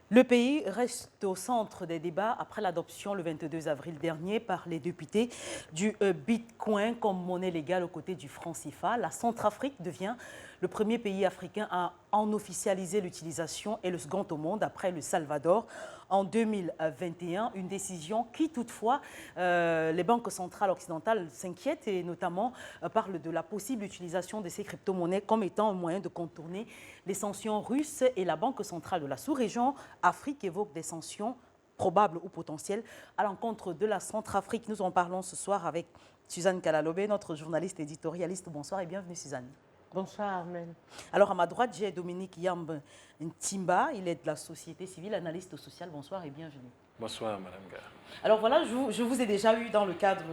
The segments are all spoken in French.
Le pays reste au centre des débats après l'adoption le 22 avril dernier par les députés du Bitcoin comme monnaie légale aux côtés du franc CFA. La Centrafrique devient le premier pays africain à en officialiser l'utilisation et le second au monde après le Salvador en 2021. Une décision qui toutefois, les banques centrales occidentales s'inquiètent et notamment parlent de la possible utilisation de ces crypto-monnaies comme étant un moyen de contourner les sanctions russes et la Banque centrale de la sous-région Afrique évoque des sanctions probables ou potentielles à l'encontre de la Centrafrique. Nous en parlons ce soir avec Suzanne Kalalobé, notre journaliste éditorialiste. Bonsoir et bienvenue Suzanne. Bonsoir Armel. Alors à ma droite, j'ai Dominique Yamb Ntimba, il est de la société civile, analyste social. Bonsoir et bienvenue. Bonsoir Madame Gare. Alors voilà, je vous ai déjà eu dans le cadre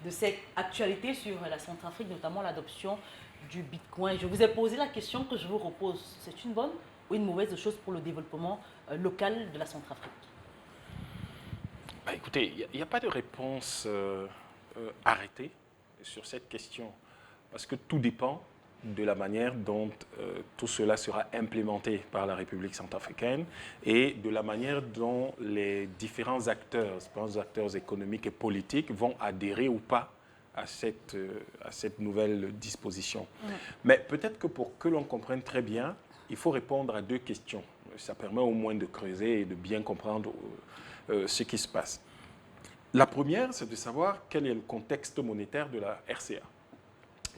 de cette actualité sur la Centrafrique, notamment l'adoption du Bitcoin. Je vous ai posé la question que je vous repose. C'est une bonne ou une mauvaise chose pour le développement local de la Centrafrique? Écoutez, il n'y a pas de réponse arrêtée sur cette question, parce que tout dépend de la manière dont tout cela sera implémenté par la République centrafricaine et de la manière dont les différents acteurs économiques et politiques vont adhérer ou pas à cette nouvelle disposition. Mais peut-être que pour que l'on comprenne très bien, il faut répondre à deux questions. Ça permet au moins de creuser et de bien comprendre ce qui se passe. La première, c'est de savoir quel est le contexte monétaire de la RCA.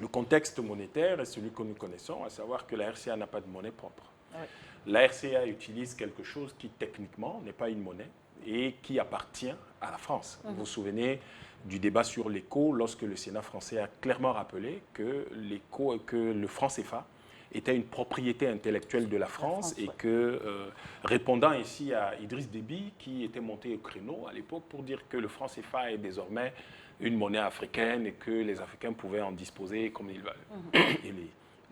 Le contexte monétaire est celui que nous connaissons, à savoir que la RCA n'a pas de monnaie propre. Oui. La RCA utilise quelque chose qui, techniquement, n'est pas une monnaie et qui appartient à la France. Vous vous souvenez du débat sur l'écho, lorsque le Sénat français a clairement rappelé que le franc CFA était une propriété intellectuelle de la France et que, répondant ici à Idriss Déby, qui était monté au créneau à l'époque pour dire que le franc CFA est désormais une monnaie africaine et que les Africains pouvaient en disposer comme ils veulent. Et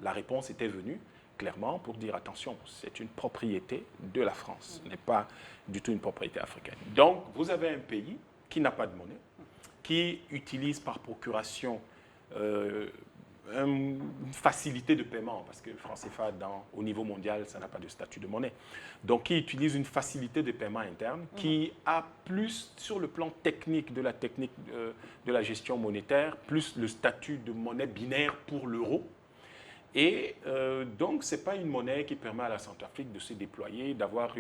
la réponse était venue clairement pour dire attention, c'est une propriété de la France, ce n'est pas du tout une propriété africaine. Donc, vous avez un pays qui n'a pas de monnaie, qui utilise par procuration une facilité de paiement, parce que le franc CFA, au niveau mondial, ça n'a pas de statut de monnaie. Donc, qui utilise une facilité de paiement interne, qui a plus, sur le plan technique de la gestion monétaire, plus le statut de monnaie binaire pour l'euro. Et donc, ce n'est pas une monnaie qui permet à la Centrafrique de se déployer, d'avoir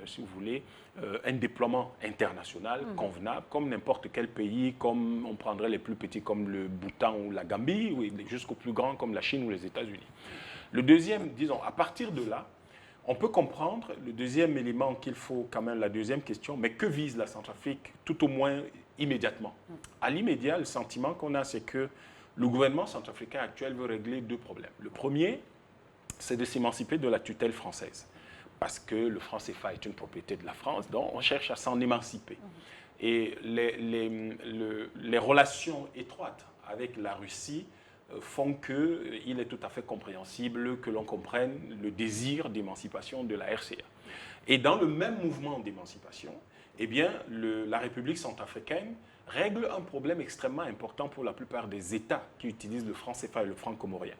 si vous voulez, un déploiement international convenable, comme n'importe quel pays, comme on prendrait les plus petits comme le Bhoutan ou la Gambie, ou jusqu'aux plus grands comme la Chine ou les États-Unis. Le deuxième, disons, à partir de là, on peut comprendre le deuxième élément qu'il faut quand même, la deuxième question, mais que vise la Centrafrique, tout au moins immédiatement? À l'immédiat, le sentiment qu'on a, c'est que le gouvernement centrafricain actuel veut régler deux problèmes. Le premier, c'est de s'émanciper de la tutelle française, parce que le franc CFA est une propriété de la France, donc on cherche à s'en émanciper. Et les relations étroites avec la Russie font qu'il est tout à fait compréhensible que l'on comprenne le désir d'émancipation de la RCA. Et dans le même mouvement d'émancipation, eh bien, la République centrafricaine règle un problème extrêmement important pour la plupart des États qui utilisent le franc CFA et le franc comorien.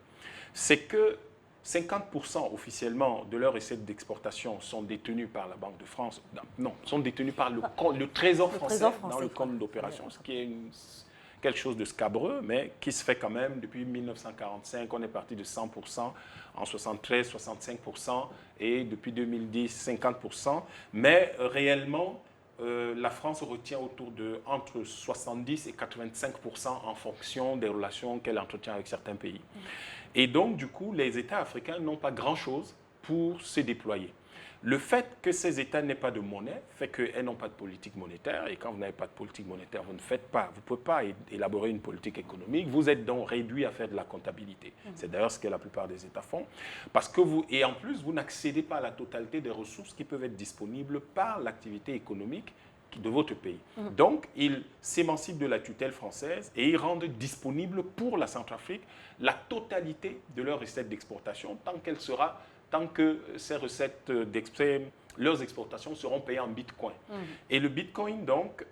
C'est que 50% officiellement de leurs recettes d'exportation sont détenues par la Banque de France, sont détenues par le Trésor français dans le compte d'opération, ce qui est quelque chose de scabreux, mais qui se fait quand même depuis 1945. On est parti de 100%, en 73, 65%, et depuis 2010, 50%. Mais réellement, la France retient entre 70 et 85% en fonction des relations qu'elle entretient avec certains pays. Et donc, du coup, les États africains n'ont pas grand-chose pour se déployer. Le fait que ces États n'aient pas de monnaie fait qu'elles n'ont pas de politique monétaire. Et quand vous n'avez pas de politique monétaire, vous ne pouvez pas élaborer une politique économique. Vous êtes donc réduit à faire de la comptabilité. C'est d'ailleurs ce que la plupart des États font. Et en plus, vous n'accédez pas à la totalité des ressources qui peuvent être disponibles par l'activité économique de votre pays. Donc, ils s'émancipent de la tutelle française et ils rendent disponible pour la Centrafrique la totalité de leurs recettes d'exportation tant que ces recettes leurs exportations seront payées en bitcoin. Et le bitcoin, donc,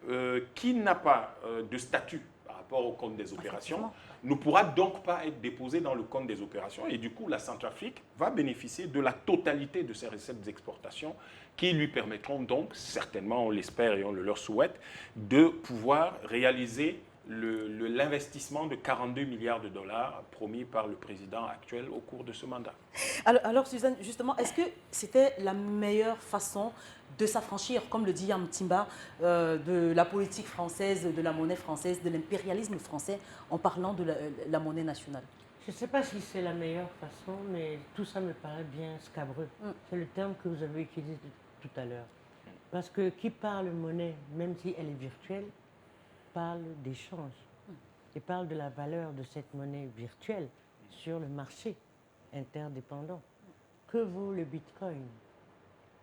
qui n'a pas de statut par rapport au compte des opérations, Effectivement. ne pourra donc pas être déposé dans le compte des opérations. Et du coup, la Centrafrique va bénéficier de la totalité de ses recettes d'exportation qui lui permettront donc, certainement, on l'espère et on le leur souhaite, de pouvoir réaliser l'investissement de 42 milliards de dollars promis par le président actuel au cours de ce mandat. Alors, Suzanne, justement, est-ce que c'était la meilleure façon de s'affranchir, comme le dit Yam Timba, de la politique française, de la monnaie française, de l'impérialisme français, en parlant de la monnaie nationale? Je ne sais pas si c'est la meilleure façon, mais tout ça me paraît bien scabreux. C'est le terme que vous avez utilisé tout à l'heure. Parce que qui parle monnaie, même si elle est virtuelle, parle d'échange et parle de la valeur de cette monnaie virtuelle sur le marché interdépendant. Que vaut le Bitcoin?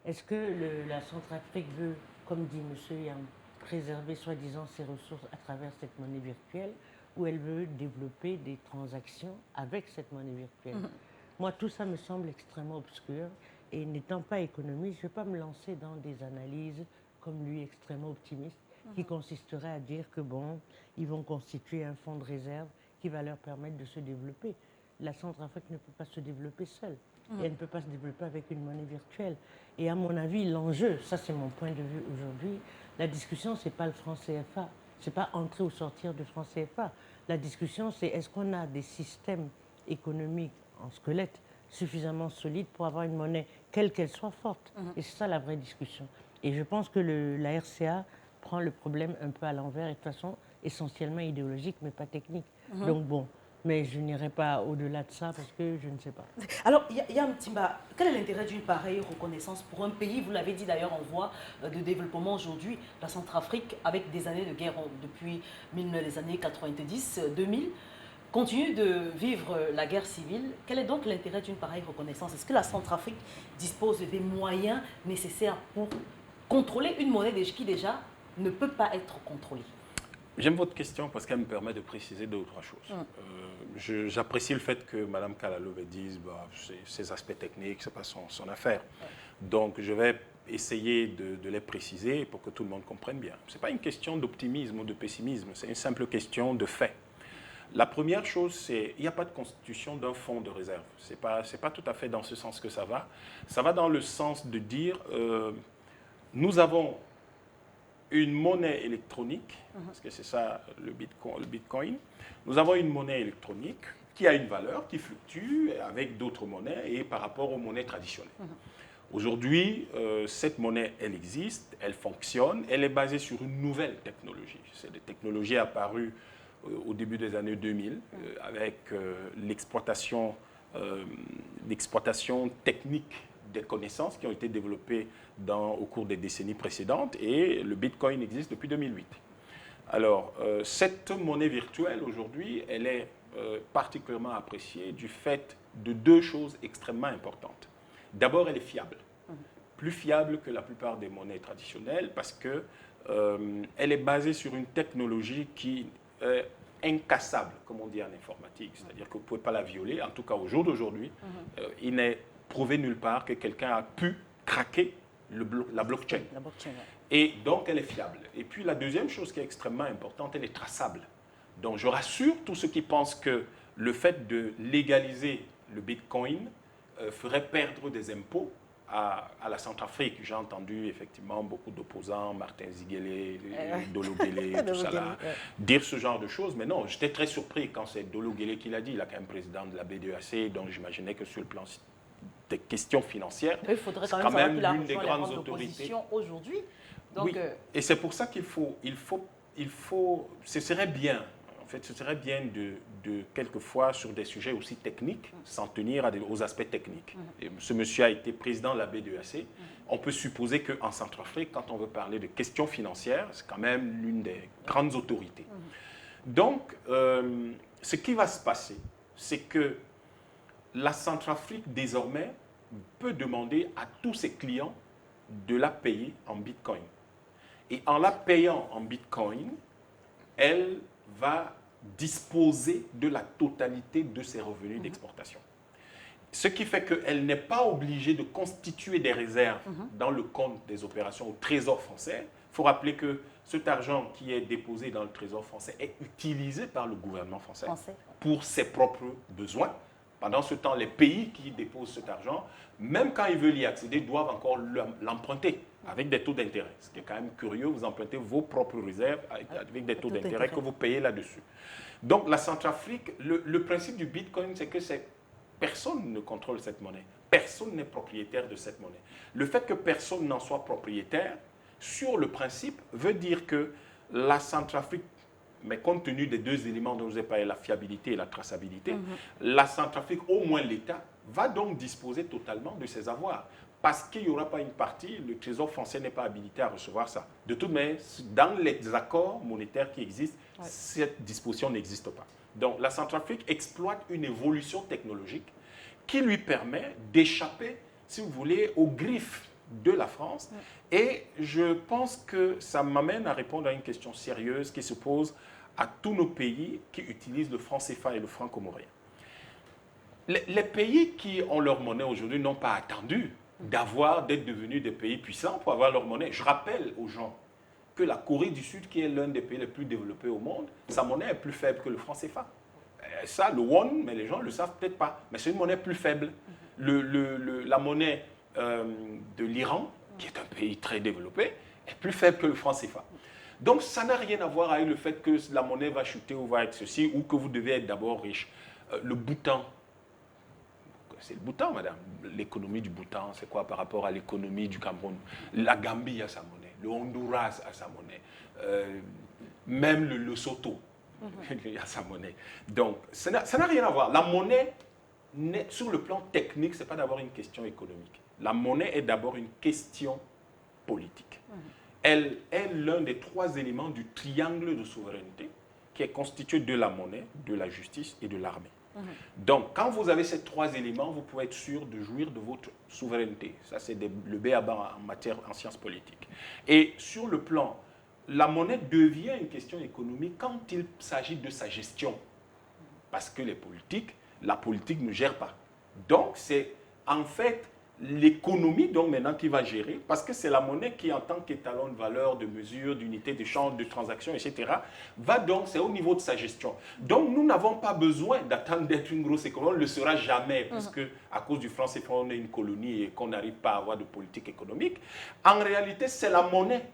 Est-ce que la Centrafrique veut, comme dit M. Yam, préserver soi-disant ses ressources à travers cette monnaie virtuelle, ou elle veut développer des transactions avec cette monnaie virtuelle? Moi, tout ça me semble extrêmement obscur, et n'étant pas économiste, je ne vais pas me lancer dans des analyses comme lui, extrêmement optimiste, qui consisterait à dire que bon, ils vont constituer un fonds de réserve qui va leur permettre de se développer. La Centrafrique ne peut pas se développer seule. Et elle ne peut pas se développer avec une monnaie virtuelle. Et à mon avis, l'enjeu, ça c'est mon point de vue aujourd'hui, la discussion, ce n'est pas le franc CFA. Ce n'est pas entrer ou sortir du franc CFA. La discussion, c'est est-ce qu'on a des systèmes économiques en squelette suffisamment solides pour avoir une monnaie, quelle qu'elle soit, forte. Et c'est ça la vraie discussion. Et je pense que la RCA prend le problème un peu à l'envers, et de façon essentiellement idéologique, mais pas technique. Donc bon, mais je n'irai pas au-delà de ça parce que je ne sais pas. Alors, Yam Timba, quel est l'intérêt d'une pareille reconnaissance pour un pays, vous l'avez dit d'ailleurs en voie de développement aujourd'hui, la Centrafrique, avec des années de guerre depuis les années 90-2000, continue de vivre la guerre civile. Quel est donc l'intérêt d'une pareille reconnaissance? Est-ce que la Centrafrique dispose des moyens nécessaires pour contrôler une monnaie qui déjà ne peut pas être contrôlée? J'aime votre question parce qu'elle me permet de préciser deux ou trois choses. J'apprécie le fait que Mme Kalalove dise ces aspects techniques, ce n'est pas son affaire. Donc, je vais essayer de les préciser pour que tout le monde comprenne bien. Ce n'est pas une question d'optimisme ou de pessimisme, c'est une simple question de fait. La première chose, c'est qu'il n'y a pas de constitution d'un fonds de réserve. Ce n'est pas tout à fait dans ce sens que ça va. Ça va dans le sens de dire, nous avons une monnaie électronique, parce que c'est ça le Bitcoin. Nous avons une monnaie électronique qui a une valeur, qui fluctue avec d'autres monnaies et par rapport aux monnaies traditionnelles. Aujourd'hui, cette monnaie, elle existe, elle fonctionne, elle est basée sur une nouvelle technologie. C'est des technologies apparues au début des années 2000 avec l'exploitation technique des connaissances qui ont été développées au cours des décennies précédentes, et le Bitcoin existe depuis 2008. Alors, cette monnaie virtuelle, aujourd'hui, elle est particulièrement appréciée du fait de deux choses extrêmement importantes. D'abord, elle est fiable. Plus fiable que la plupart des monnaies traditionnelles parce qu'elle est basée sur une technologie qui est incassable, comme on dit en informatique. C'est-à-dire que vous ne pouvez pas la violer. En tout cas, au jour d'aujourd'hui, il n'est prouvé nulle part que quelqu'un a pu craquer la blockchain. Et donc, elle est fiable. Et puis, la deuxième chose qui est extrêmement importante, elle est traçable. Donc, je rassure tous ceux qui pensent que le fait de légaliser le Bitcoin ferait perdre des impôts à la Centrafrique. J'ai entendu effectivement beaucoup d'opposants, Martin Ziguele, Dolo Guelleh, tout ça là, dire ce genre de choses. Mais non, j'étais très surpris quand c'est Dolo Guelleh qui l'a dit. Il a quand même président de la BDEAC, donc j'imaginais que sur le plan des questions financières, il faudrait quand même l'une des grandes autorités aujourd'hui. Oui, et c'est pour ça qu'il faut, ce serait bien, en fait, ce serait bien de quelquefois sur des sujets aussi techniques, s'en tenir aux aspects techniques. Et ce monsieur a été président de la BDEAC. On peut supposer qu'en Centrafrique, quand on veut parler de questions financières, c'est quand même l'une des grandes autorités. Donc, ce qui va se passer, c'est que la Centrafrique, désormais, peut demander à tous ses clients de la payer en Bitcoin. Et en la payant en Bitcoin, elle va disposer de la totalité de ses revenus d'exportation. Ce qui fait qu'elle n'est pas obligée de constituer des réserves dans le compte des opérations au Trésor français. Il faut rappeler que cet argent qui est déposé dans le Trésor français est utilisé par le gouvernement français pour ses propres besoins. Pendant ce temps, les pays qui déposent cet argent, même quand ils veulent y accéder, doivent encore l'emprunter avec des taux d'intérêt. Ce qui est quand même curieux, vous empruntez vos propres réserves avec des taux d'intérêt que vous payez là-dessus. Donc la Centrafrique, le principe du Bitcoin, c'est que personne ne contrôle cette monnaie. Personne n'est propriétaire de cette monnaie. Le fait que personne n'en soit propriétaire, sur le principe, veut dire que la Centrafrique, mais compte tenu des deux éléments dont je vous ai parlé, la fiabilité et la traçabilité, la Centrafrique, au moins l'État, va donc disposer totalement de ses avoirs. Parce qu'il n'y aura pas une partie, le Trésor français n'est pas habilité à recevoir ça. De toute manière, dans les accords monétaires qui existent, cette disposition n'existe pas. Donc la Centrafrique exploite une évolution technologique qui lui permet d'échapper, si vous voulez, aux griffes de la France. Et je pense que ça m'amène à répondre à une question sérieuse qui se pose à tous nos pays qui utilisent le franc CFA et le franc comorien. Les pays qui ont leur monnaie aujourd'hui n'ont pas attendu d'être devenus des pays puissants pour avoir leur monnaie. Je rappelle aux gens que la Corée du Sud, qui est l'un des pays les plus développés au monde, sa monnaie est plus faible que le franc CFA. Ça, le won, mais les gens ne le savent peut-être pas, mais c'est une monnaie plus faible. La monnaie de l'Iran, qui est un pays très développé, est plus faible que le franc CFA. Donc, ça n'a rien à voir avec le fait que la monnaie va chuter ou va être ceci, ou que vous devez être d'abord riche. Le Bhoutan, c'est le Bhoutan, madame. L'économie du Bhoutan, c'est quoi par rapport à l'économie du Cameroun? La Gambie a sa monnaie, le Honduras a sa monnaie, même le Lesotho a sa monnaie. Donc, ça n'a rien à voir. La monnaie, sur le plan technique, ce n'est pas d'abord une question économique. La monnaie est d'abord une question politique. Elle est l'un des trois éléments du triangle de souveraineté qui est constitué de la monnaie, de la justice et de l'armée. Donc, quand vous avez ces trois éléments, vous pouvez être sûr de jouir de votre souveraineté. Ça, c'est le b.a.-ba en sciences politiques. Et sur le plan, la monnaie devient une question économique quand il s'agit de sa gestion. Parce que la politique ne gère pas. Donc, c'est en fait l'économie donc maintenant qui va gérer, parce que c'est la monnaie qui, en tant qu'étalon de valeur, de mesure, d'unité de change, de transaction, etc., va donc, c'est au niveau de sa gestion. Donc, nous n'avons pas besoin d'attendre d'être une grosse économie, on ne le sera jamais, puisque à cause du franc CFA, on est une colonie et qu'on n'arrive pas à avoir de politique économique. En réalité, c'est la monnaie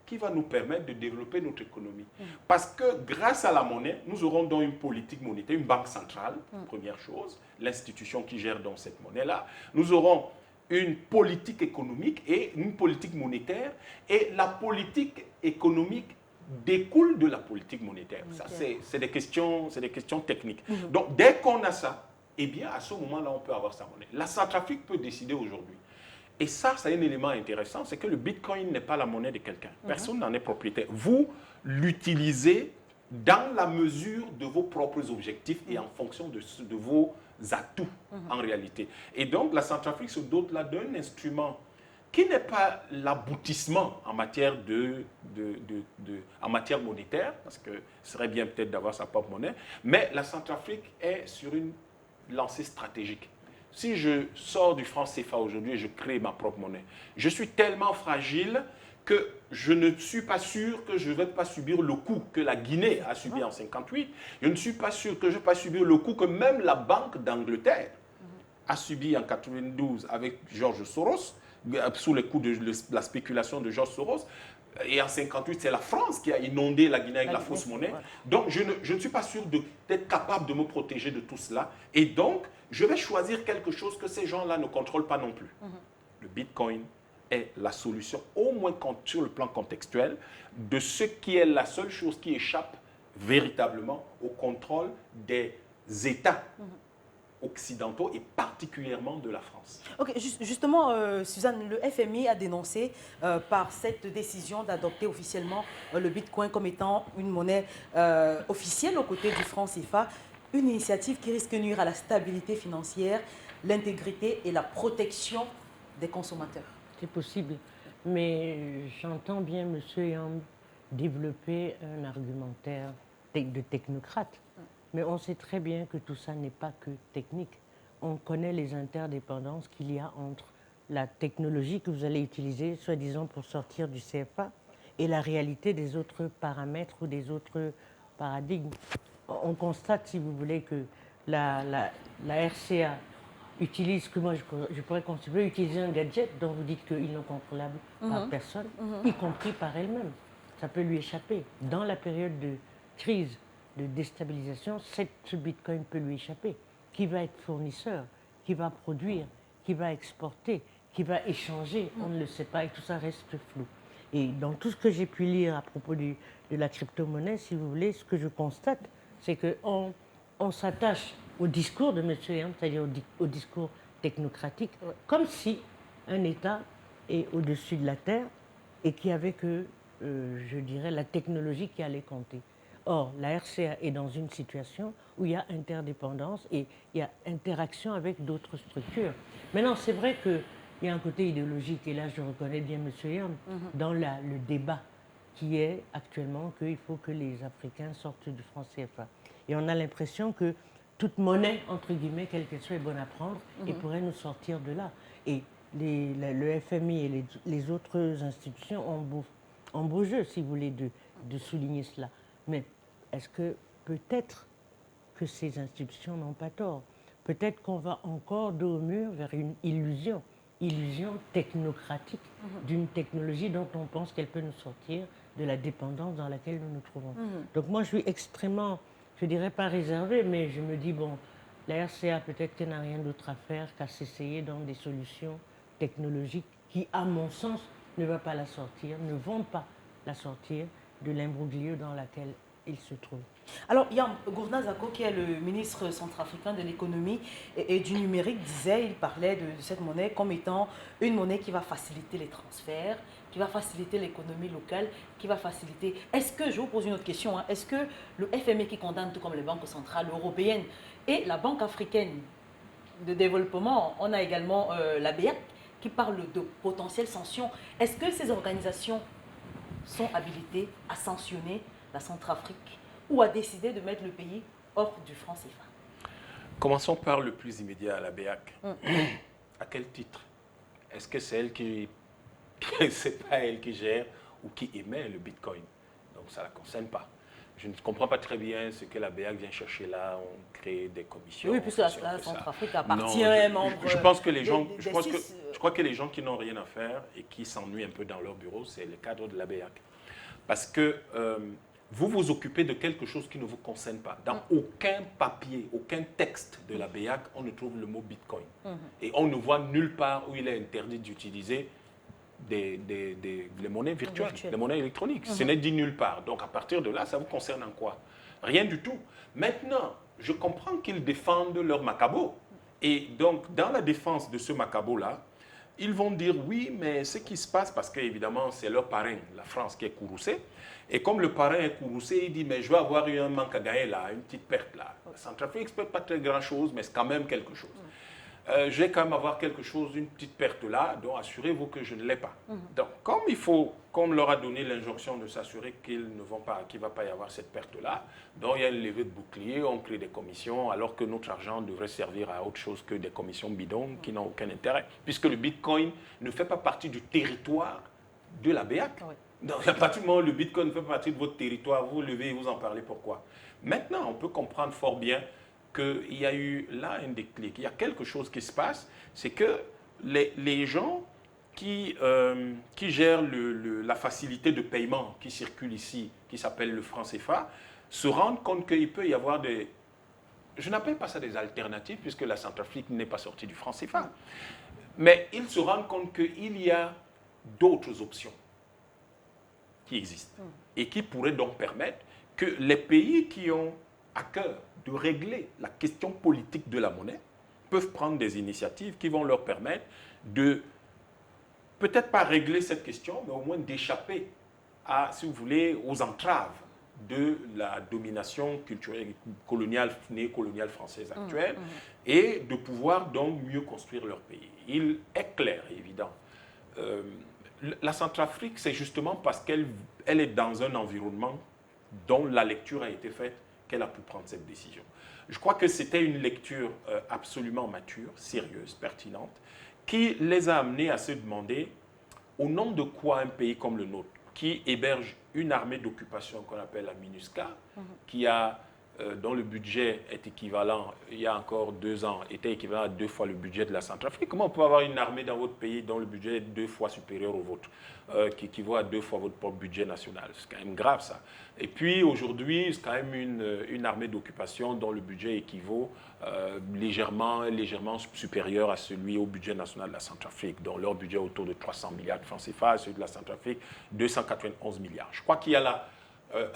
qui va nous permettre de développer notre économie. Parce que grâce à la monnaie, nous aurons donc une politique monétaire, une banque centrale, première chose, l'institution qui gère donc cette monnaie-là. Nous aurons une politique économique et une politique monétaire, et la politique économique découle de la politique monétaire. Ça, c'est des questions techniques. Donc, dès qu'on a ça, eh bien, à ce moment-là, on peut avoir sa monnaie. La Centrafrique peut décider aujourd'hui. Et ça, c'est un élément intéressant, c'est que le Bitcoin n'est pas la monnaie de quelqu'un. Personne n'en est propriétaire. Vous l'utilisez dans la mesure de vos propres objectifs et en fonction de vos atouts, en réalité. Et donc, la Centrafrique se dote là d'un instrument qui n'est pas l'aboutissement en matière en matière monétaire, parce que ce serait bien peut-être d'avoir sa propre monnaie, mais la Centrafrique est sur une lancée stratégique. Si je sors du franc CFA aujourd'hui et je crée ma propre monnaie, je suis tellement fragile que je ne suis pas sûr que je ne vais pas subir le coup que la Guinée a subi en 1958. Je ne suis pas sûr que je ne vais pas subir le coup que même la Banque d'Angleterre a subi en 1992 avec George Soros, sous les coups de la spéculation de George Soros. Et en 1958, c'est la France qui a inondé la Guinée avec la fausse monnaie. Donc, je ne suis pas sûr d'être capable de me protéger de tout cela. Et donc, je vais choisir quelque chose que ces gens-là ne contrôlent pas non plus. Le Bitcoin est la solution, au moins sur le plan contextuel, de ce qui est la seule chose qui échappe véritablement au contrôle des États occidentaux et particulièrement de la France. Ok, justement, Suzanne, le FMI a dénoncé par cette décision d'adopter officiellement le Bitcoin comme étant une monnaie officielle aux côtés du franc CFA, une initiative qui risque de nuire à la stabilité financière, l'intégrité et la protection des consommateurs. C'est possible, mais j'entends bien M. Yamb développer un argumentaire de technocrate. Mais on sait très bien que tout ça n'est pas que technique. on connaît les interdépendances qu'il y a entre la technologie que vous allez utiliser, soi-disant pour sortir du CFA, et la réalité des autres paramètres ou des autres paradigmes. On constate, si vous voulez, que la RCA utilise, que moi je pourrais considérer utiliser un gadget dont vous dites qu'il n'est contrôlable par personne, y compris par elle-même. Ça peut lui échapper. Dans la période de crise, de déstabilisation, ce bitcoin peut lui échapper. Qui va être fournisseur, qui va produire, qui va exporter, qui va échanger, on ne le sait pas et tout ça reste flou. Et dans tout ce que j'ai pu lire à propos de la crypto-monnaie, si vous voulez, ce que je constate, c'est qu'on s'attache au discours de M. Yang, c'est-à-dire au discours technocratique, comme si un État est au-dessus de la terre et qu'il n'y avait que, je dirais, la technologie qui allait compter. Or, la RCA est dans une situation où il y a interdépendance et il y a interaction avec d'autres structures. Maintenant, c'est vrai qu'il y a un côté idéologique, et là je reconnais bien M. Yang, dans le débat qui est actuellement qu'il faut que les Africains sortent du franc CFA. Et on a l'impression que toute monnaie, entre guillemets, quelle qu'elle soit, est bonne à prendre et pourrait nous sortir de là. Et le FMI et les autres institutions ont beau jeu, si vous voulez, de souligner cela. Mais est-ce que peut-être que ces institutions n'ont pas tort? Peut-être qu'on va encore dos au mur vers une illusion technocratique d'une technologie dont on pense qu'elle peut nous sortir de la dépendance dans laquelle nous nous trouvons. Donc moi, je suis extrêmement, je ne dirais pas réservé, mais je me dis, bon, la RCA, peut-être qu'elle n'a rien d'autre à faire qu'à s'essayer dans des solutions technologiques qui, à mon sens, ne vont pas la sortir de l'imbroglio dans laquelle il se trouve. Alors, Yam Gourna Zako, qui est le ministre centrafricain de l'économie et du numérique, il parlait de cette monnaie comme étant une monnaie qui va faciliter les transferts, qui va faciliter l'économie locale, qui va faciliter... Est-ce que, je vous pose une autre question, est-ce que le FMI qui condamne tout comme les banques centrales européennes et la Banque africaine de développement, on a également la BEAC qui parle de potentielles sanctions, est-ce que ces organisations sont habilitées à sanctionner la Centrafrique ou a décidé de mettre le pays hors du franc CFA? Commençons par le plus immédiat, la BEAC. À quel titre? Est-ce que c'est elle qui... c'est pas elle qui gère ou qui émet le bitcoin? Donc ça ne la concerne pas. Je ne comprends pas très bien ce que la BEAC vient chercher là. On crée des commissions. Oui, puisque la Centrafrique appartient je pense que les gens, je crois que les gens qui n'ont rien à faire et qui s'ennuient un peu dans leur bureau, c'est le cadre de la BEAC. Parce que vous vous occupez de quelque chose qui ne vous concerne pas. Dans aucun papier, aucun texte de la BEAC, on ne trouve le mot bitcoin. Et on ne voit nulle part où il est interdit d'utiliser les monnaies virtuelles, les monnaies électroniques. Ce n'est dit nulle part. Donc à partir de là, ça vous concerne en quoi? Rien du tout. Maintenant, je comprends qu'ils défendent leur macabo. Et donc, dans la défense de ce macabo-là, ils vont dire oui, mais ce qui se passe, parce qu'évidemment, c'est leur parrain, la France, qui est courroucée. Et comme le parrain est courroucé, il dit, mais je vais avoir eu un manque à gagner là, une petite perte là. La Centrafrique, ce n'est pas très grand-chose, mais c'est quand même quelque chose. Je vais quand même avoir quelque chose, une petite perte là, donc assurez-vous que je ne l'ai pas. Donc, comme leur a donné l'injonction de s'assurer qu'il ne va pas y avoir cette perte-là, donc il y a une levée de bouclier, on crée des commissions, alors que notre argent devrait servir à autre chose que des commissions bidons qui n'ont aucun intérêt, puisque le bitcoin ne fait pas partie du territoire de la BEAC. Donc, à partir du moment où le bitcoin fait partie de votre territoire, vous levez et vous en parlez pourquoi. Maintenant, on peut comprendre fort bien qu'il y a eu là un déclic. Il y a quelque chose qui se passe, c'est que les gens qui gèrent la facilité de paiement qui circule ici, qui s'appelle le franc CFA, se rendent compte qu'il peut y avoir des... Je n'appelle pas ça des alternatives, puisque la Centrafrique n'est pas sortie du franc CFA. Mais ils se rendent compte qu'il y a d'autres options qui existent et qui pourraient donc permettre que les pays qui ont à cœur de régler la question politique de la monnaie peuvent prendre des initiatives qui vont leur permettre de peut-être pas régler cette question, mais au moins d'échapper à, si vous voulez, aux entraves de la domination culturelle néocoloniale française actuelle et de pouvoir donc mieux construire leur pays. Il est clair et évident. La Centrafrique, c'est justement parce qu'elle est dans un environnement dont la lecture a été faite qu'elle a pu prendre cette décision. Je crois que c'était une lecture absolument mature, sérieuse, pertinente, qui les a amenés à se demander au nom de quoi un pays comme le nôtre, qui héberge une armée d'occupation qu'on appelle la MINUSCA, qui a, dont le budget est équivalent, il y a encore 2 ans, était équivalent à 2 fois le budget de la Centrafrique. Comment on peut avoir une armée dans votre pays dont le budget est 2 fois supérieur au vôtre, qui équivaut à 2 fois votre propre budget national? C'est quand même grave, ça. Et puis, aujourd'hui, c'est quand même une armée d'occupation dont le budget équivaut légèrement supérieur à celui au budget national de la Centrafrique, dont leur budget est autour de 300 milliards de francs CFA, celui de la Centrafrique, 291 milliards. Je crois qu'il y a là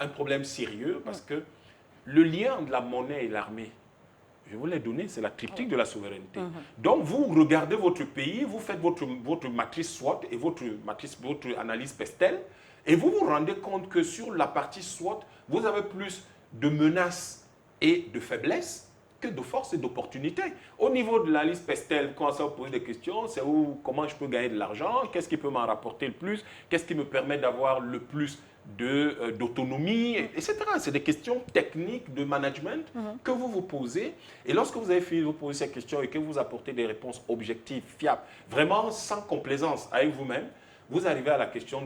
un problème sérieux parce que le lien de la monnaie et l'armée, je vous l'ai donné, c'est la triptyque de la souveraineté. Donc, vous regardez votre pays, vous faites votre matrice SWOT et votre analyse PESTEL, et vous vous rendez compte que sur la partie SWOT, vous avez plus de menaces et de faiblesses que de forces et d'opportunités. Au niveau de la liste PESTEL, quand ça vous pose des questions, c'est comment je peux gagner de l'argent, qu'est-ce qui peut m'en rapporter le plus, qu'est-ce qui me permet d'avoir le plus d'autonomie, etc. C'est des questions techniques de management que vous vous posez. Et lorsque vous avez fini de vous poser ces questions et que vous apportez des réponses objectives, fiables, vraiment sans complaisance avec vous-même, vous arrivez à la question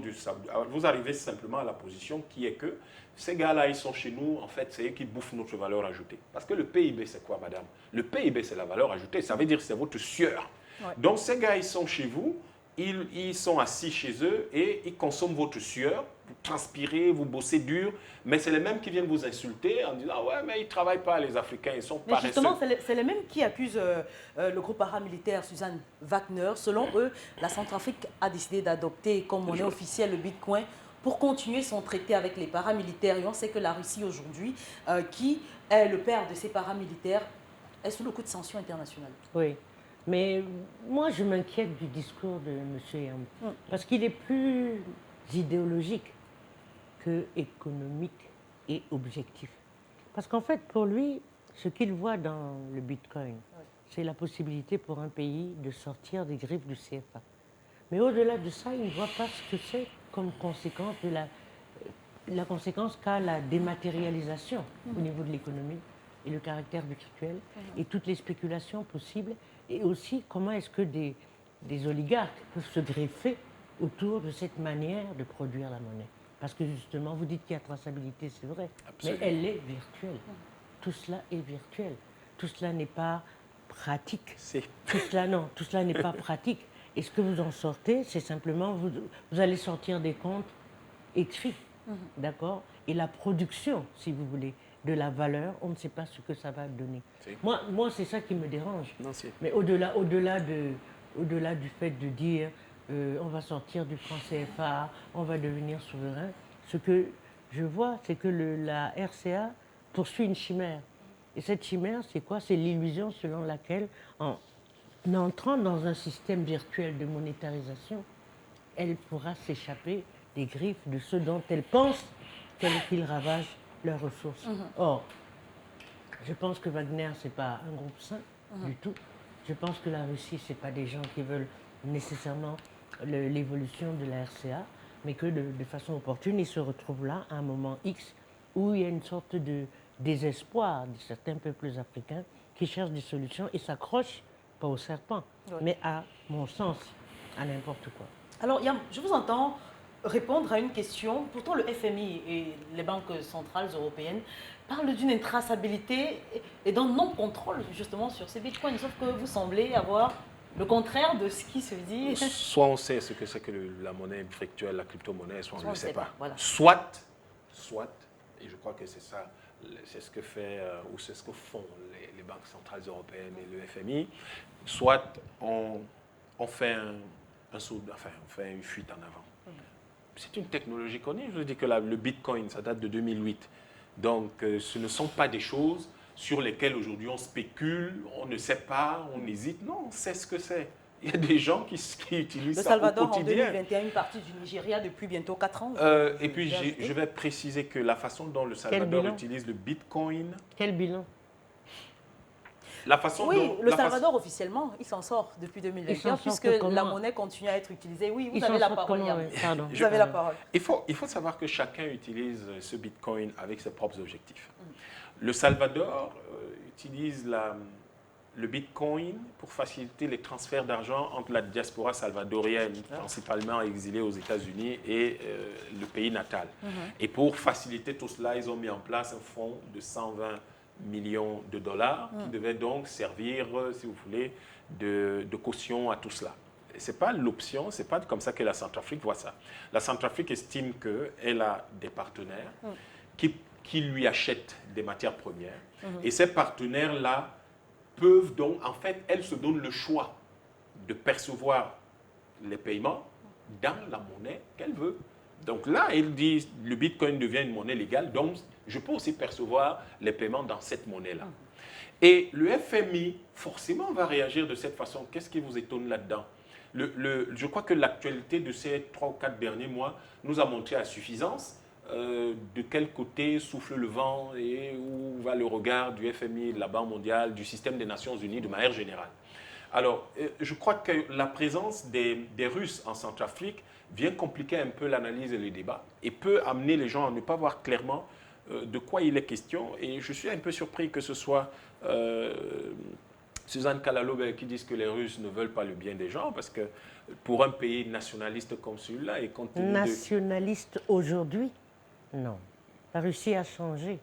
vous arrivez simplement à la position qui est que ces gars-là, ils sont chez nous, en fait, c'est eux qui bouffent notre valeur ajoutée. Parce que le PIB, c'est quoi, madame? Le PIB, c'est la valeur ajoutée. Ça veut dire que c'est votre sueur. Ouais. Donc, ces gars, ils sont chez vous, ils sont assis chez eux et ils consomment votre sueur. Vous transpirez, vous bossez dur, mais c'est les mêmes qui viennent vous insulter en disant « Ouais, mais ils ne travaillent pas, les Africains, ils sont paresseux. » Justement, c'est les mêmes qui accusent le groupe paramilitaire Suzanne Wagner. Selon eux, la Centrafrique a décidé d'adopter comme monnaie officielle le Bitcoin pour continuer son traité avec les paramilitaires. Et on sait que la Russie aujourd'hui, qui est le père de ces paramilitaires, est sous le coup de sanctions internationales. Oui, mais moi je m'inquiète du discours de M. Yamb, parce qu'il est plus idéologique que économique et objectif. Parce qu'en fait, pour lui, ce qu'il voit dans le Bitcoin, c'est la possibilité pour un pays de sortir des griffes du CFA. Mais au-delà de ça, il ne voit pas ce que c'est comme conséquence de la conséquence qu'a la dématérialisation au niveau de l'économie et le caractère virtuel et toutes les spéculations possibles, et aussi comment est-ce que des oligarques peuvent se greffer autour de cette manière de produire la monnaie. Parce que justement, vous dites qu'il y a traçabilité, c'est vrai, absolument, mais elle est virtuelle. Tout cela est virtuel. Tout cela n'est pas pratique. Tout cela n'est pas pratique. Et ce que vous en sortez, c'est simplement, vous allez sortir des comptes écrits, d'accord? Et la production, si vous voulez, de la valeur, on ne sait pas ce que ça va donner. Moi c'est ça qui me dérange. Non, mais au-delà du fait de dire on va sortir du franc CFA, on va devenir souverain, ce que je vois, c'est que la RCA poursuit une chimère. Et cette chimère, c'est quoi? C'est l'illusion selon laquelle, en entrant dans un système virtuel de monétarisation, elle pourra s'échapper des griffes de ceux dont elle pense qu'ils ravagent leurs ressources. Or, je pense que Wagner, ce n'est pas un groupe sain du tout. Je pense que la Russie, ce n'est pas des gens qui veulent nécessairement l'évolution de la RCA, mais que de façon opportune, ils se retrouvent là à un moment X où il y a une sorte de désespoir de certains peuples africains qui cherchent des solutions et s'accrochent, pas au serpent, mais à mon sens, à n'importe quoi. Alors, Yam, je vous entends répondre à une question. Pourtant, le FMI et les banques centrales européennes parlent d'une intraçabilité et d'un non-contrôle justement sur ces bitcoins, sauf que vous semblez avoir le contraire de ce qui se dit. Soit on sait ce que c'est que la monnaie virtuelle, la crypto-monnaie, soit on ne le sait pas. Voilà. Soit, et je crois que c'est ça, c'est ce que fait ou c'est ce que font les banques centrales européennes et le FMI, soit on fait on fait une fuite en avant. C'est une technologie connue. Je vous dis que le Bitcoin, ça date de 2008. Donc, ce ne sont pas des choses sur lesquelles aujourd'hui on spécule, on ne sait pas, on hésite. Non, on sait ce que c'est. Il y a des gens qui utilisent ça au quotidien. Le Salvador, en 2021, une partie du Nigeria depuis bientôt 4 ans. Et puis, je vais préciser que la façon dont le Salvador utilise le Bitcoin... Quel bilan? La façon dont, le Salvador, officiellement, il s'en sort depuis 2021, puisque la monnaie continue à être utilisée. Oui, vous avez la parole. Vous avez la parole. Il faut savoir que chacun utilise ce Bitcoin avec ses propres objectifs. Le Salvador utilise le Bitcoin pour faciliter les transferts d'argent entre la diaspora salvadorienne, principalement exilée aux États-Unis, et le pays natal. Et pour faciliter tout cela, ils ont mis en place un fonds de 120 millions de dollars qui devait donc servir, si vous voulez, de caution à tout cela. Ce n'est pas l'option, ce n'est pas comme ça que la Centrafrique voit ça. La Centrafrique estime qu'elle a des partenaires qui lui achètent des matières premières. Et ces partenaires-là peuvent donc, en fait, elle se donne le choix de percevoir les paiements dans la monnaie qu'elle veut. Donc là, elle dit, le Bitcoin devient une monnaie légale, donc je peux aussi percevoir les paiements dans cette monnaie-là. Et le FMI, forcément, va réagir de cette façon. Qu'est-ce qui vous étonne là-dedans? Je crois que l'actualité de ces 3 ou 4 derniers mois nous a montré à suffisance de quel côté souffle le vent et où va le regard du FMI, de la Banque mondiale, du système des Nations Unies de manière générale. Alors, je crois que la présence des Russes en Centrafrique vient compliquer un peu l'analyse et le débat et peut amener les gens à ne pas voir clairement de quoi il est question. Et je suis un peu surpris que ce soit Suzanne Kalalobe qui disent que les Russes ne veulent pas le bien des gens, parce que pour un pays nationaliste comme celui-là, et compte tenu nationaliste aujourd'hui? Non. La Russie a changé.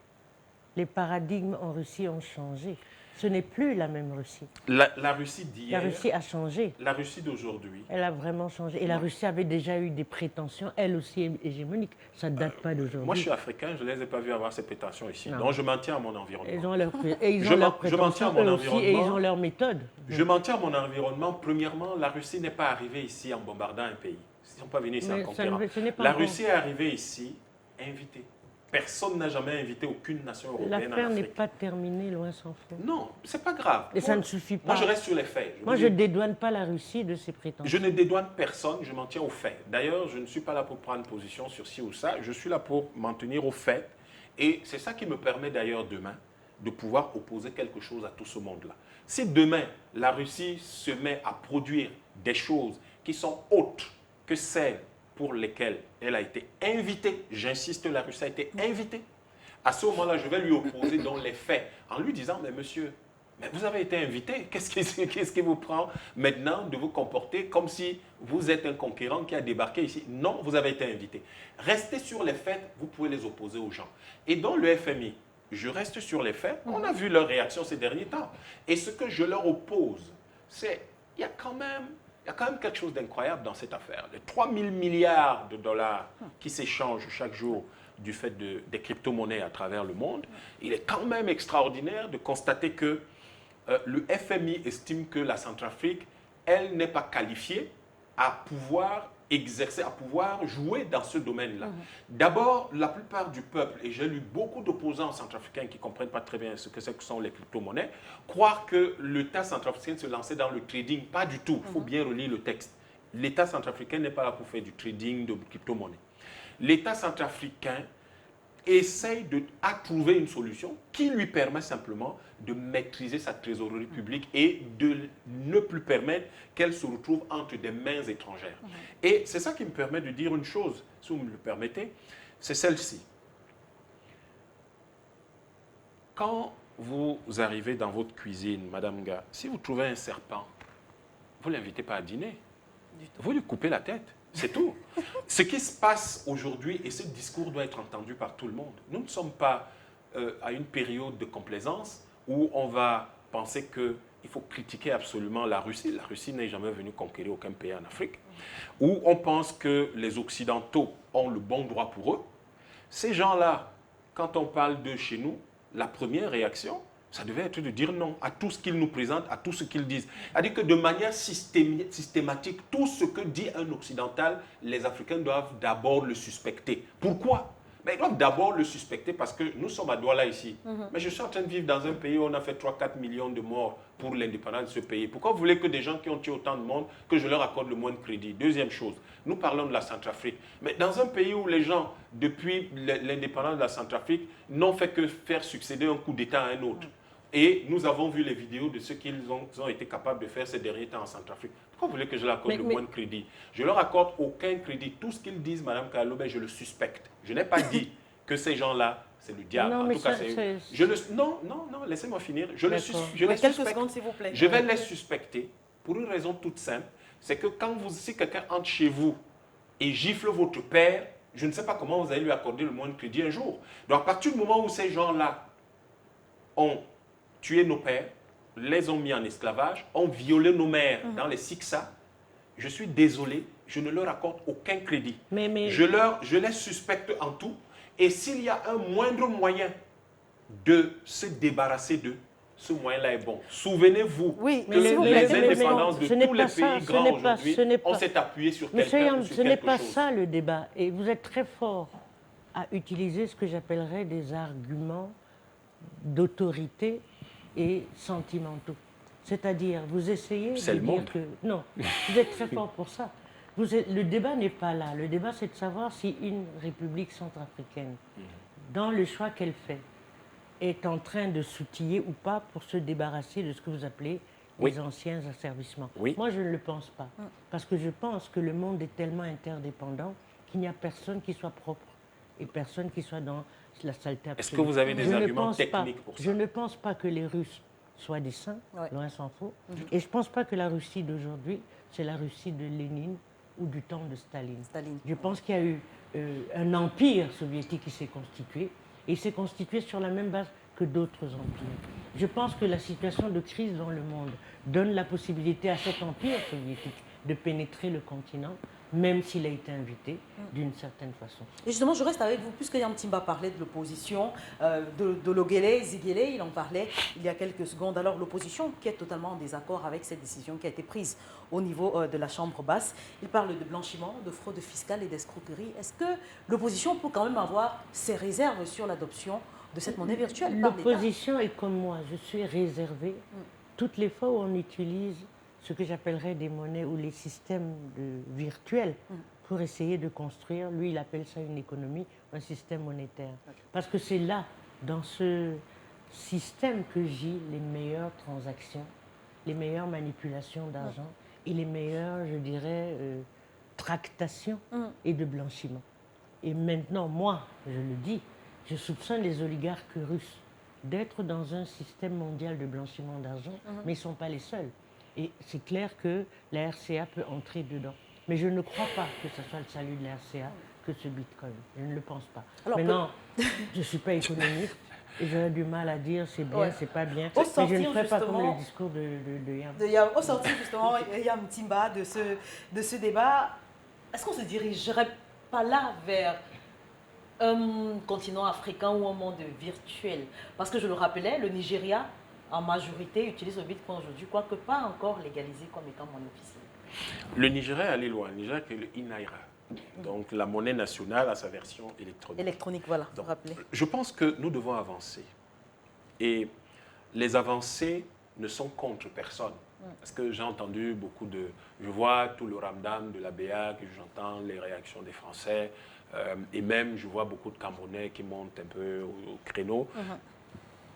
Les paradigmes en Russie ont changé. Ce n'est plus la même Russie. La Russie d'hier... La Russie a changé. La Russie d'aujourd'hui... Elle a vraiment changé. Et la Russie avait déjà eu des prétentions, elle aussi hégémoniques. Ça ne date pas d'aujourd'hui. Moi, je suis africain, je ne les ai pas vus avoir ces prétentions ici. Non. Donc, je m'en tiens à mon environnement. Ils ont leurs prétentions, eux aussi, et ils ont leurs méthodes. Je m'en tiens à mon environnement. Premièrement, la Russie n'est pas arrivée ici en bombardant un pays. Ils ne sont pas venus ici en conquérant. La Russie est arrivée ici invitée. Personne n'a jamais invité aucune nation européenne en Afrique. L'affaire n'est pas terminée, loin s'en faut. Non, c'est pas grave. Et ça ne suffit pas. Moi, je reste sur les faits. Moi, je ne dédouane pas la Russie de ses prétentions. Je ne dédouane personne, je m'en tiens aux faits. D'ailleurs, je ne suis pas là pour prendre position sur ci ou ça. Je suis là pour m'en tenir aux faits. Et c'est ça qui me permet d'ailleurs demain de pouvoir opposer quelque chose à tout ce monde-là. Si demain, la Russie se met à produire des choses qui sont autres que celles pour lesquelles elle a été invitée, j'insiste, la Russie a été invitée, à ce moment-là, je vais lui opposer dans les faits, en lui disant, mais monsieur, mais vous avez été invité, qu'est-ce qui vous prend maintenant de vous comporter comme si vous êtes un conquérant qui a débarqué ici? Non, vous avez été invité. Restez sur les faits, vous pouvez les opposer aux gens. Et dans le FMI, je reste sur les faits, on a vu leur réaction ces derniers temps. Et ce que je leur oppose, c'est, il y a quand même quelque chose d'incroyable dans cette affaire. Les 3 000 milliards de dollars qui s'échangent chaque jour du fait des crypto-monnaies à travers le monde, il est quand même extraordinaire de constater que le FMI estime que la Centrafrique, elle n'est pas qualifiée à pouvoir exercer, à pouvoir jouer dans ce domaine-là. D'abord, la plupart du peuple, et j'ai lu beaucoup d'opposants centrafricains qui ne comprennent pas très bien ce que sont les crypto-monnaies, croient que l'État centrafricain se lançait dans le trading. Pas du tout. Il faut bien relire le texte. L'État centrafricain n'est pas là pour faire du trading de crypto-monnaies. L'État centrafricain essaye à trouver une solution qui lui permet simplement de maîtriser sa trésorerie publique et de ne plus permettre qu'elle se retrouve entre des mains étrangères. Et c'est ça qui me permet de dire une chose, si vous me le permettez, c'est celle-ci. Quand vous arrivez dans votre cuisine, Madame Ga, si vous trouvez un serpent, vous ne l'invitez pas à dîner. Vous lui coupez la tête. C'est tout. Ce qui se passe aujourd'hui, et ce discours doit être entendu par tout le monde, nous ne sommes pas à une période de complaisance où on va penser qu'il faut critiquer absolument la Russie. La Russie n'est jamais venue conquérir aucun pays en Afrique. Où on pense que les Occidentaux ont le bon droit pour eux. Ces gens-là, quand on parle de chez nous, la première réaction, ça devait être de dire non à tout ce qu'ils nous présentent, à tout ce qu'ils disent. C'est-à-dire que de manière systématique, tout ce que dit un occidental, les Africains doivent d'abord le suspecter. Pourquoi? Mais ils doivent d'abord le suspecter parce que nous sommes à Douala ici. Mais je suis en train de vivre dans un pays où on a fait 3-4 millions de morts pour l'indépendance de ce pays. Pourquoi vous voulez que des gens qui ont tué autant de monde, que je leur accorde le moins de crédit? Deuxième chose, nous parlons de la Centrafrique. Mais dans un pays où les gens, depuis l'indépendance de la Centrafrique, n'ont fait que faire succéder un coup d'État à un autre. Et nous avons vu les vidéos de ce qu'ils ont été capables de faire ces derniers temps en Centrafrique. Pourquoi vous voulez que je leur accorde le moins de crédit? Je leur accorde aucun crédit. Tout ce qu'ils disent, Mme Kalalobe, je le suspecte. Je n'ai pas dit que ces gens-là c'est le diable. Non, en mais tout cas, ça, c'est- non, laissez-moi finir. Je les Ouais, quelques suspecte. secondes, s'il vous plaît. Je vais les suspecter pour une raison toute simple. C'est que si quelqu'un entre chez vous et gifle votre père, je ne sais pas comment vous allez lui accorder le moindre crédit un jour. Donc, à partir du moment où ces gens-là ont tué nos pères, les ont mis en esclavage, ont violé nos mères dans les Sixa, je suis désolé, je ne leur accorde aucun crédit. Mais- Je les suspecte en tout. Et s'il y a un moindre moyen de se débarrasser d'eux, ce moyen-là est bon. Souvenez-vous Oui, que mais s'il vous plaît, les mais indépendances de ce n'est tous les pas ça, pays ce grands n'est pas- aujourd'hui, ce n'est on pas- s'est appuyé sur Monsieur quelqu'un Yam, ou sur ce n'est quelque pas chose. ça le débat. Et vous êtes très fort à utiliser ce que j'appellerais des arguments d'autorité et sentimentaux. C'est-à-dire, vous essayez C'est de le dire monde. que... Non, vous êtes très fort pour ça. Le débat n'est pas là. Le débat, c'est de savoir si une république centrafricaine, dans le choix qu'elle fait, est en train de s'outiller ou pas pour se débarrasser de ce que vous appelez Oui. les anciens asservissements. Oui. Moi, je ne le pense pas. Parce que je pense que le monde est tellement interdépendant qu'il n'y a personne qui soit propre et personne qui soit dans la saleté absolue. Est-ce que vous avez des Je ne arguments pense pas- techniques pour ça? Je ne pense pas que les Russes soient des saints, Ouais. loin s'en faut. Et je ne pense pas que la Russie d'aujourd'hui, c'est la Russie de Lénine ou du temps de Staline. Staline. Je pense qu'il y a eu un empire soviétique qui s'est constitué, et il s'est constitué sur la même base que d'autres empires. Je pense que la situation de crise dans le monde donne la possibilité à cet empire soviétique de pénétrer le continent, même s'il a été invité d'une certaine façon. Et justement, je reste avec vous, puisque Yam Timba parlait de l'opposition, de Logele, Ziguele, il en parlait il y a quelques secondes. Alors, l'opposition qui est totalement en désaccord avec cette décision qui a été prise au niveau de la Chambre basse. Il parle de blanchiment, de fraude fiscale et d'escroquerie. Est-ce que l'opposition peut quand même avoir ses réserves sur l'adoption de cette monnaie virtuelle par l'État? L'opposition est comme moi, je suis réservée. Toutes les fois où on utilise ce que j'appellerais des monnaies ou les systèmes virtuels pour essayer de construire, lui il appelle ça une économie, un système monétaire. Parce que c'est là, dans ce système que gît les meilleures transactions, les meilleures manipulations d'argent et les meilleures, je dirais, tractations et de blanchiment. Et maintenant, moi, je le dis, je soupçonne les oligarques russes d'être dans un système mondial de blanchiment d'argent, mais ils ne sont pas les seuls. Et c'est clair que la RCA peut entrer dedans. Mais je ne crois pas que ce soit le salut de la RCA que ce Bitcoin. Je ne le pense pas. Alors, Maintenant, je ne suis pas économiste et j'aurais du mal à dire c'est bien, Ouais. c'est pas bien. Au Mais je ne sortir, ferai pas comme justement, le discours de Yam. Au sortir justement, Yam Timba, de ce débat, est-ce qu'on se dirigerait pas là vers un continent africain ou un monde virtuel? Parce que je le rappelais, le Nigeria, en majorité, utilise le Bitcoin aujourd'hui, quoique pas encore légalisé comme étant monnaie officielle. Le Nigeria est allé loin. Le Nigeria est le e-naira. Donc la monnaie nationale a sa version électronique. Électronique, voilà, vous Donc, rappelez. je pense que nous devons avancer. Et les avancées ne sont contre personne. Parce que j'ai entendu beaucoup de... Je vois tout le ramdam de la BEAC, j'entends les réactions des Français, et même je vois beaucoup de Camerounais qui montent un peu au créneau.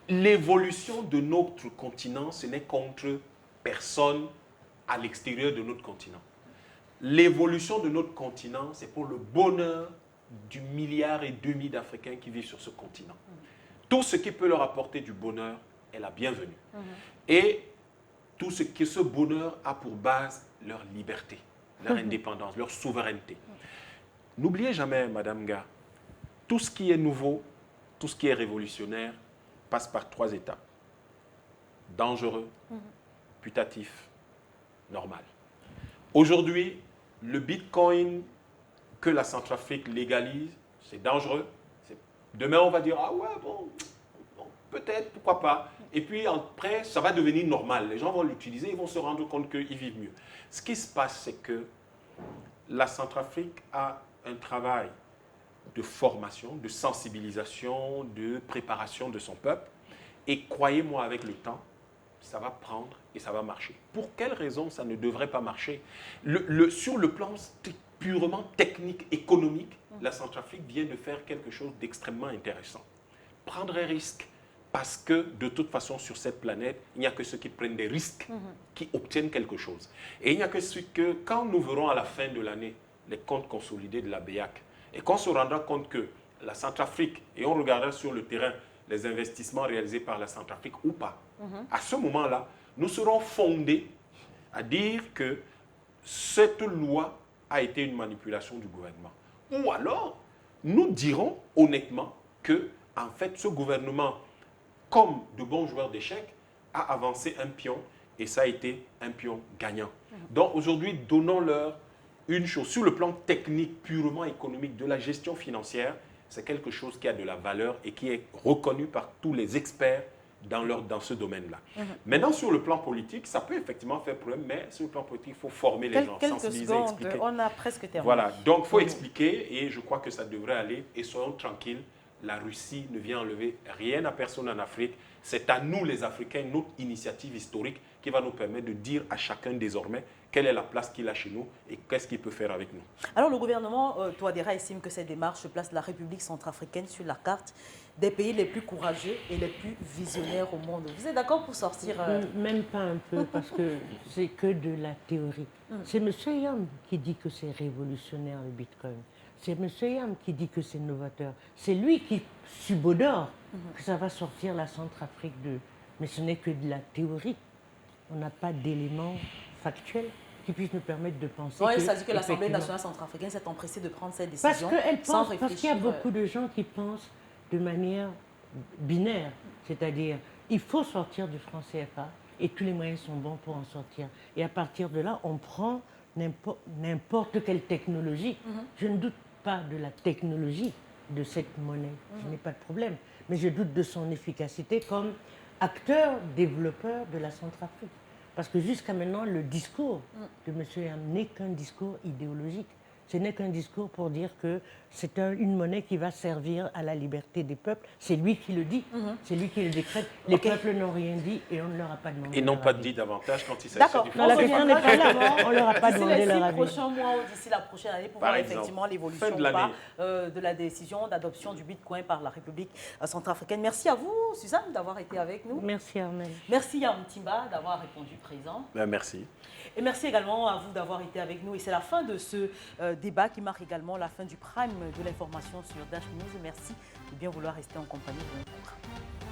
L'évolution de notre continent, ce n'est contre personne à l'extérieur de notre continent. L'évolution de notre continent, c'est pour le bonheur du milliard et demi d'Africains qui vivent sur ce continent. Tout ce qui peut leur apporter du bonheur est la bienvenue. Et tout ce que ce bonheur a pour base leur liberté, leur indépendance, leur souveraineté. N'oubliez jamais, Madame Ga, tout ce qui est nouveau, tout ce qui est révolutionnaire, passe par 3 étapes. Dangereux, putatif, normal. Aujourd'hui, le Bitcoin que la Centrafrique légalise, c'est dangereux. Demain, on va dire, ah ouais, bon, peut-être, pourquoi pas. Et puis après, ça va devenir normal. Les gens vont l'utiliser, ils vont se rendre compte qu'ils vivent mieux. Ce qui se passe, c'est que la Centrafrique a un travail de formation, de sensibilisation, de préparation de son peuple. Et croyez-moi, avec le temps, ça va prendre et ça va marcher. Pour quelle raison ça ne devrait pas marcher? Sur le plan purement technique, économique, la Centrafrique vient de faire quelque chose d'extrêmement intéressant. Prendre un risque, parce que de toute façon, sur cette planète, il n'y a que ceux qui prennent des risques qui obtiennent quelque chose. Et il n'y a que ceux que, quand nous verrons à la fin de l'année les comptes consolidés de la BEAC, et qu'on se rendra compte que la Centrafrique et on regardera sur le terrain les investissements réalisés par la Centrafrique ou pas, à ce moment-là, nous serons fondés à dire que cette loi a été une manipulation du gouvernement. Ou alors, nous dirons honnêtement que, en fait, ce gouvernement, comme de bons joueurs d'échecs, a avancé un pion et ça a été un pion gagnant. Donc aujourd'hui, donnons-leur une chose. Sur le plan technique, purement économique, de la gestion financière, c'est quelque chose qui a de la valeur et qui est reconnu par tous les experts dans ce domaine-là. Maintenant, sur le plan politique, ça peut effectivement faire problème, mais sur le plan politique, il faut former les gens, sensibiliser, secondes, expliquer. on a presque terminé. Voilà, donc il faut expliquer et je crois que ça devrait aller et soyons tranquilles. La Russie ne vient enlever rien à personne en Afrique. C'est à nous, les Africains, notre initiative historique qui va nous permettre de dire à chacun désormais quelle est la place qu'il a chez nous et qu'est-ce qu'il peut faire avec nous. Alors, le gouvernement Touadéra estime que cette démarche place la République centrafricaine sur la carte des pays les plus courageux et les plus visionnaires au monde. Vous êtes d'accord pour sortir Même pas un peu, parce que c'est que de la théorie. C'est M. Yam qui dit que c'est révolutionnaire le Bitcoin. C'est M. Yam qui dit que c'est novateur. C'est lui qui subodore que ça va sortir la Centrafrique de... Mais ce n'est que de la théorie. On n'a pas d'éléments factuels qui puissent nous permettre de penser oui, que... ça dit que l'Assemblée effectivement, nationale centrafricaine s'est empressée de prendre cette parce décision qu'elle sans pense, réfléchir. parce qu'il y a beaucoup de gens qui pensent de manière binaire, c'est-à-dire il faut sortir du franc CFA et tous les moyens sont bons pour en sortir. Et à partir de là, on prend n'importe quelle technologie. Je ne doute pas de la technologie de cette monnaie, je n'ai pas de problème, mais je doute de son efficacité comme acteur développeur de la Centrafrique. Parce que jusqu'à maintenant, le discours de M. Yam n'est qu'un discours idéologique. Ce n'est qu'un discours pour dire que c'est une monnaie qui va servir à la liberté des peuples. C'est lui qui le dit, c'est lui qui le décrète. Les peuples n'ont rien dit et on ne leur a pas demandé. Et n'ont leur pas avis. dit davantage quand il s'agit D'accord. du Non, la question n'est pas là. On ne leur a pas D'ici demandé les leur 6 avis. prochains mois ou d'ici la prochaine année pour Par voir exemple, effectivement fin l'évolution de ou pas l'année. de la décision d'adoption du Bitcoin par la République centrafricaine. Merci à vous, Suzanne, d'avoir été avec nous. Merci Armel. Merci Yam Timba d'avoir répondu présent. Ben, merci. Et merci également à vous d'avoir été avec nous. Et c'est la fin de ce débat qui marque également la fin du prime de l'information sur Dash News. Merci de bien vouloir rester en compagnie de notre programme.